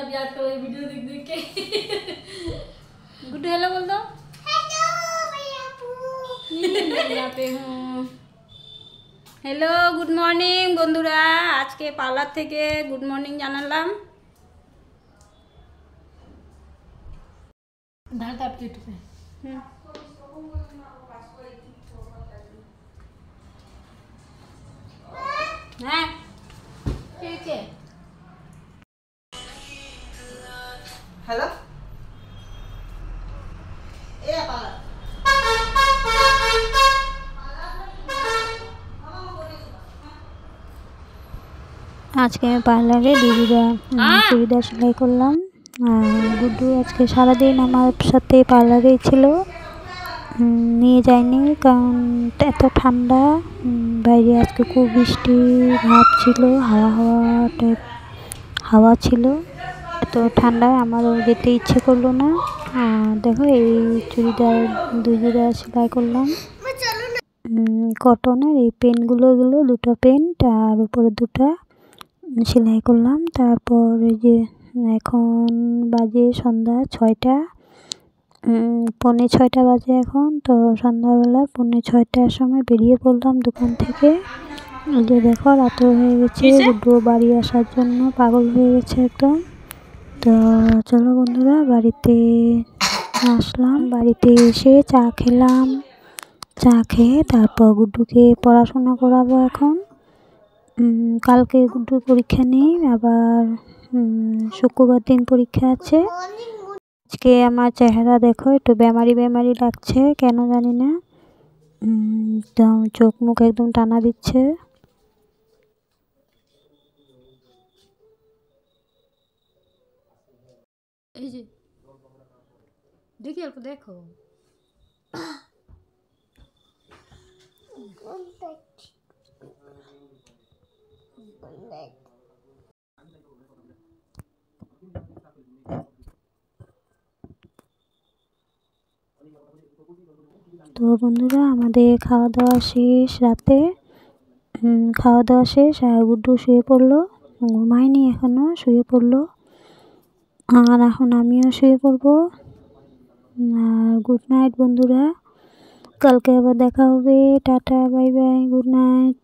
आप याद करो ये वीडियो देख देख के। गुड्डू हेलो बोल दो। हेलो मैं पे हूँ। हेलो गुड मॉर्निंग बंधुरा, आज के पार्लर থেকে गुड मॉर्निंग জানালাম। ধারটা আপনি একটু হ্যাঁ ঠিক আছে। हेलो ए पाला आज के पार्लारे दिदिरा चूड़ीदार सेलाई करलाम। गुड्डू आज के सारा दिन हमारे साथे पार्लारे छिलो, নিয়ে যায়নি কারণ এত ঠান্ডা বাইরে। আজকে খুব বৃষ্টি ভাব ছিল, হাওয়া ছিল, এত ঠান্ডায় আমারও যেতে ইচ্ছে করলো না। দেখো এই চুড়িদার দুই জোড়া সেলাই করলাম কটনের। এই পেনগুলো দুটো পেন্ট আর উপরে দুটো সেলাই করলাম। তারপর এই যে এখন বাজে সন্ধ্যা 6টা, 6:45 বাজে এখন। তো সন্ধ্যাবেলা 6:45টার সময় বেরিয়ে পড়লাম দোকান থেকে। এই যে দেখো রাত্র হয়ে গেছে, গুড্ডু বাড়ি আসার জন্য পাগল হয়ে গেছে একদম। তো চলো বন্ধুরা বাড়িতে আসলাম। বাড়িতে এসে চা খেলাম, চা খেয়ে তারপর গুড্ডুকে পড়াশোনা করাবো এখন। কালকে গুড্ডুর পরীক্ষা নেই, আবার শুক্রবার দিন পরীক্ষা আছে। আজকে আমার চেহারা দেখো একটু বেমারি লাগছে, কেন জানি না। চোখ মুখ একদম টানা দিচ্ছে। এই যে দেখি অল্প দেখো। তো বন্ধুরা আমাদের খাওয়া দাওয়া শেষ, রাতে খাওয়া দাওয়া শেষ আর গুড্ডু শুয়ে পড়লো, ঘুমায়নি এখনো, শুয়ে পড়লো। আর এখন আমিও শুয়ে পড়বো। আর গুড নাইট বন্ধুরা, কালকে আবার দেখা হবে। Tata bye bye, good night.